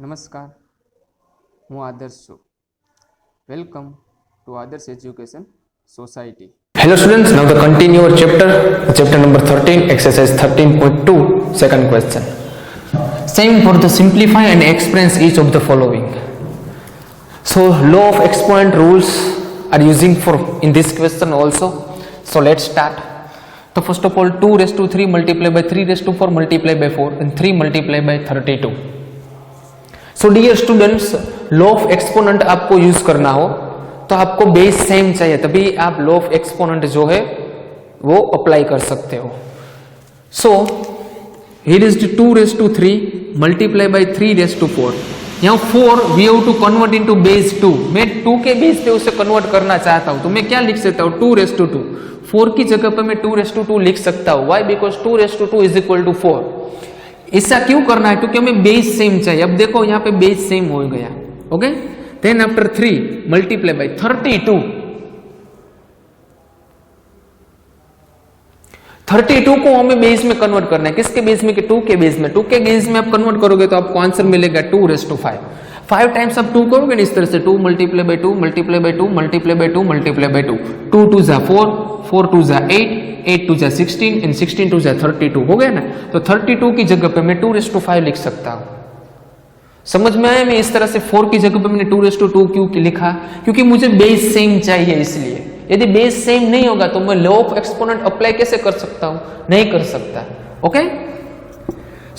નમસ્કાર, હું આદર્શ છું. વેલકમ ટુ આદર્શ education society. Hello students, now the continue our chapter number 13, exercise 13.2, second question. Same for the simplify and express each of the following. So law of exponent rules are using for in this question also. So let's start. So first of all 2 raised to 3 multiplied by 3 raised to 4 multiplied by 4 and 3 multiplied by 32. So dear students, law of exponent आपको use करना हो तो आपको base same चाहिए, तभी आप law of exponent जो है वो अप्लाई कर सकते हो. So here is 2 raised to 3 multiply by 3 raised to 4. यहाँ 4 we have to convert into base 2. मैं 2 के बेस पे उसे कन्वर्ट करना चाहता हूं तो मैं क्या लिख सकता हूं 2 raised to 2. 4 की जगह पे मैं 2 raised to 2 लिख सकता हूं. Why? Because 2 raised to 2 is equal to 4. ऐसा क्यों करना है? क्योंकि हमें बेस सेम चाहिए. अब देखो यहाँ पे बेस सेम हो गया. Okay, then after 3 multiply by 32. 32 को हमें बेस में कन्वर्ट करना है. किसके बेस में? 2 के बेस में. 2 के बेस में आप कन्वर्ट करोगे तो आपको आंसर मिलेगा 2 raised to 5. 5 टाइम्स आप 2 करोगे ना इस तरह से 2 multiply by 2 multiply by 2 multiply by 2 multiply by 2. 2 2 जा 4, 4 2 जा 8, 8 2 जा 16 एंड 16 2 जा 32. हो गया ना. तो 32 की जगह पे मैं 2 raised to 5 लिख सकता हूं. समझ में आया? मैं इस तरह से 4 की जगह पे मैंने 2 raised to 2 क्यों लिखा? क्योंकि मुझे बेस सेम चाहिए. इसलिए यदि बेस सेम नहीं होगा तो मैं लॉ ऑफ एक्सपोनेंट अप्लाई कैसे कर सकता हूं? नहीं कर सकता. ओके,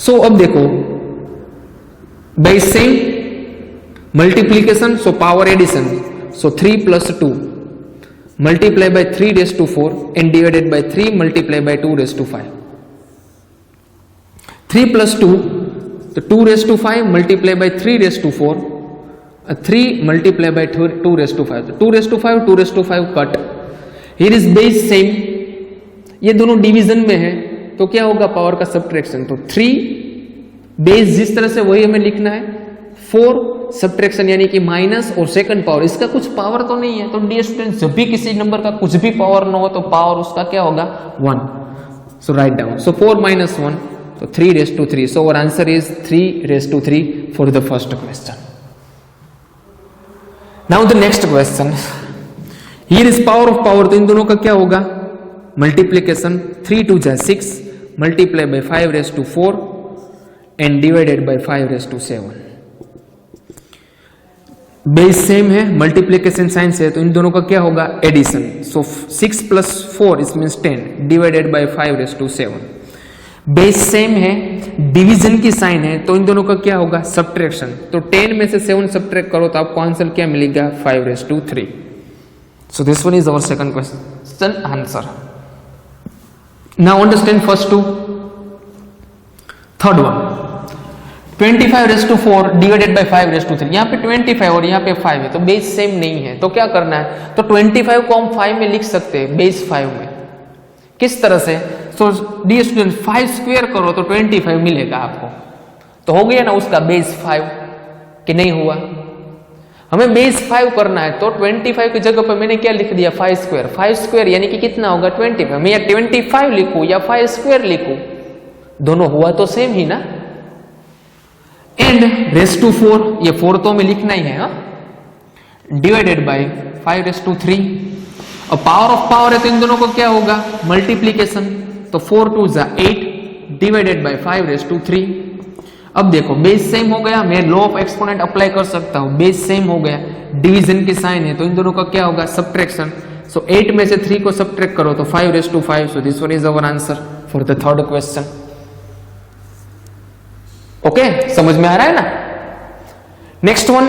सो अब देखो base same multiplication, so power addition. So 3 plus 2 multiply by 3 raised to 4 and divided by 3 multiply by 2 raised to 5. 3 plus 2 तो 2 raised to 5 multiply by 3 raised to 4, 3 multiply by 2 raised to 5. 2 raised to 5 2 raised to 5 cut. Here is base same. ये दोनों division में है तो क्या होगा? Power का subtraction. तो 3 बेस जिस तरह से वही हमें लिखना है. 4 सब्ट्रैक्शन यानी कि माइनस और सेकंड पावर. इसका कुछ पावर तो नहीं है. तो डियर स्टूडेंट्स, जब भी किसी नंबर का कुछ भी पावर न हो तो पावर उसका क्या होगा? 1. सो write down. So 4 minus 1, so 3 raised to 3. So our answer is 3 raised to 3 for the first question. Now the next question. Here is power of power. तो इन दोनों का क्या होगा? Multiplication. 3 2 जा 6 multiply by 5 raised to 4 and divided by 5 raised to 7. Base same है, multiplication sign से, तो इन दोनों का क्या होगा? Addition. So 6 plus 4 it means 10 divided by 5 raised to 7. Base same है, डिवीजन की साइन है, तो इन दोनों का क्या होगा? सब्ट्रैक्शन. तो 10 में से 7 सब्ट्रैक्ट करो तो आपको आंसर क्या मिलेगा? 5 raised to 3. So this one is our second question answer. Now understand first 2. Third one 25 raised to 4 divided by 5 raised to 3. यहाँ पे 25 और यहाँ पे 5 है तो बेस सेम नहीं है. तो क्या करना है? तो 25 को हम 5 में लिख सकते हैं, बेस 5 में. किस तरह से? सो डियर स्टूडेंट 5 स्क्वायर करो तो 25 मिलेगा आपको. तो हो गया ना उसका बेस 5 कि नहीं हुआ? हमें बेस 5 करना है तो 25 की जगह पर मैंने क्या लिख दिया? 5 स्क्वायर. 5 स्क्वायर यानी कि कितना होगा? 25. मैं या 25 लिखूं या 5 स्क्वायर लिखूं, दोनों हुआ तो सेम ही ना. एंड raised to 4, ये 4 तो हमें लिखना ही है. Divided by 5 raised to 3. और पावर ऑफ पावर है तो इन दोनों को क्या होगा? मल्टीप्लीकेशन. तो 4 2 जा 8 डिवाइडेड बाय 5 raised to 3. अब देखो बेस सेम हो गया, मैं लॉ ऑफ एक्सपोनेंट अप्लाई कर सकता हूं. बेस सेम हो गया, डिवीजन की साइन है, तो इन दोनों का क्या होगा? सब्ट्रैक्शन. सो 8 में से 3 को सब्ट्रैक्ट करो तो 5 raised to 5. So this one is our answer for the third question. Okay, समझ में आ रहा है ना? नेक्स्ट वन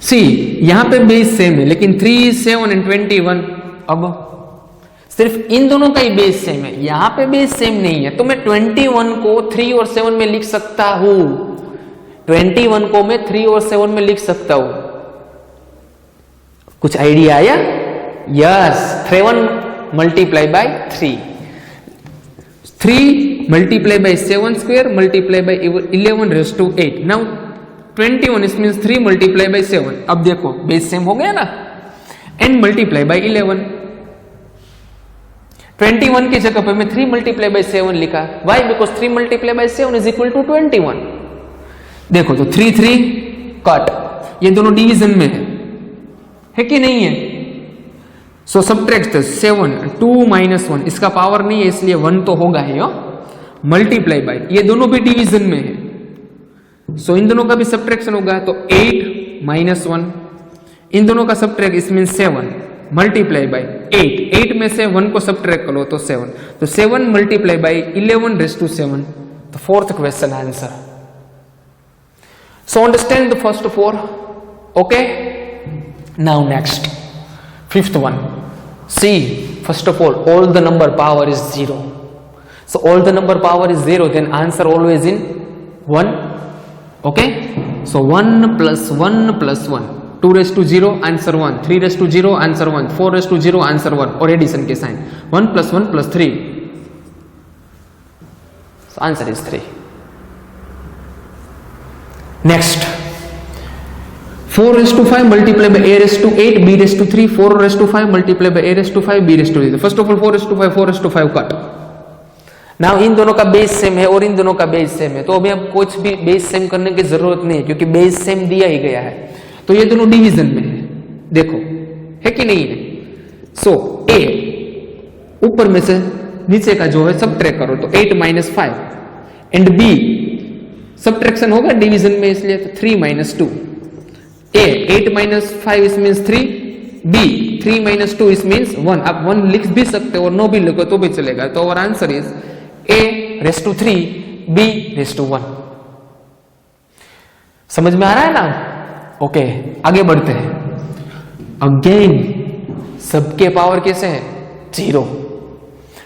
सी, यहां पे बेस सेम है लेकिन 3 7 एंड 21. अब सिर्फ इन दोनों का ही बेस सेम है, यहां पे बेस सेम नहीं है. तो मैं 21 को 3 और 7 में लिख सकता हूं. 21 को मैं 3 और 7 में लिख सकता हूं. कुछ आइडिया आया? Yes. 3 multiply by 3. 3 multiply by 7 square multiply by 11 raised to 8. Now 21 it means 3 multiply by 7. अब देखो बेस सेम हो गया ना. and multiply by 11. 21 की जगह पे मैं 3 multiply by 7 लिखा. Why? Because 3 multiply by 7 is equal to 21. देखो तो 3 3 कट, ये दोनों डिवीजन में है कि नहीं है? सो सब्ट्रैक्ट 7 2 -1, इसका पावर नहीं है इसलिए 1 तो होगा ही, मल्टीप्लाई बाय, ये दोनों भी डिवीजन में है, सो इन दोनों का भी सब्ट्रैक्शन होगा, तो 8 -1, इन दोनों का सब्ट्रैक्ट, इसमें 7 मल्टीप्लाई बाय 8 में से 1 को सब्ट्रैक्ट करो तो 7, तो 7 मल्टीप्लाई बाय 11⁻7, तो fourth question answer. So understand the first 4, okay? Now next, fifth one. See, first of all the number power is 0. So all the number power is 0, then answer always in 1, okay? So 1 plus 1 plus 1, 2 raised to 0, answer 1, 3 raised to 0, answer 1, 4 raised to 0, answer 1, और addition के sign, 1 plus 1 plus 3, so answer is 3. Next, 4 raised to 5 multiplied by a raised to 8 b raised to 3, 4 raised to 5 multiplied by a raised to 5 b raised to 3. First of all 4 raised to 5, 4 raised to 5 cut. Now in दोनों का base same है और इन दोनों का base same है, तो अभी अब कुछ भी बेस सेम करने की जरूरत नहीं है क्योंकि बेस सेम दिया ही गया है, तो ये दोनों डिवीजन में है, देखो है कि नहीं है? सो a ऊपर में से नीचे का जो है सब्ट्रैक्ट करो तो 8 - 5 एंड b सब्ट्रैक्शन होगा डिवीजन में इसलिए तो 3 - 2, a 8 - 5 इस मींस 3, b 3 - 2 इस मींस 1. आप 1 लिख भी सकते हो और नो भी लिखो तो भी चलेगा, तो और answer is a raised to 3 b raised to 1. समझ में आ रहा है ना? ओके, आगे बढ़ते हैं. अगेन सबके पावर कैसे है? 0,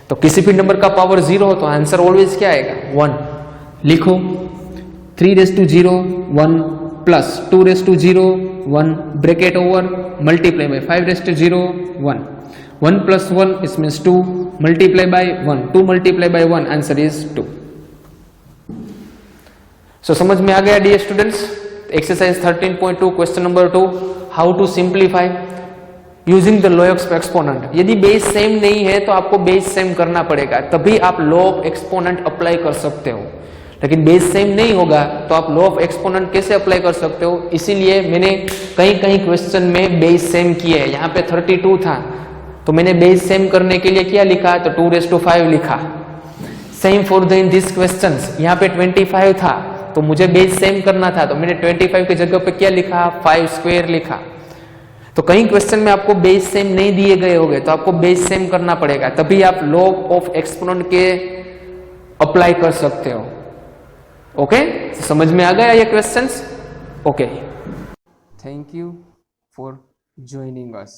तो किसी भी नंबर का पावर 0 हो तो आंसर ऑलवेज क्या आएगा? 1. लिखो 3 raised to 0 1 plus 2 raised to 0 1 bracket over multiply by 5 raised to 0 1, 1 plus 1 is means 2 multiply by 1, 2 multiply by 1, answer is 2. So समझ में आ गया dear students? Exercise 13.2 question number 2, how to simplify using the law of exponent. यदि base same नहीं है तो आपको base same करना पड़ेगा, तभी आप लॉ ऑफ एक्सपोनेंट अप्लाई कर सकते हो. लेकिन बेस सेम नहीं होगा तो आप लॉ ऑफ एक्सपोनेंट कैसे अप्लाई कर सकते हो? इसीलिए मैंने कई क्वेश्चन में बेस सेम किए हैं. यहाँ पे 32 था तो मैंने बेस सेम करने के लिए क्या लिखा? तो 2 raised to 5 लिखा. Same for the in this questions, यहाँ पे 25 था तो मुझे बेस सेम करना था तो मैंने 25 की जगह पे क्या लिखा? 5 स्क्वायर लिखा. तो कई क्वेश्चन में आपको बेस सेम नहीं दिए गए होंगे तो आपको बेस सेम करना पड़ेगा, तभी आप लॉ ऑफ एक्सपोनेंट के अप्लाई कर सकते हो. ओके, समझ में आ गया ये questions? Okay, thank you for joining us.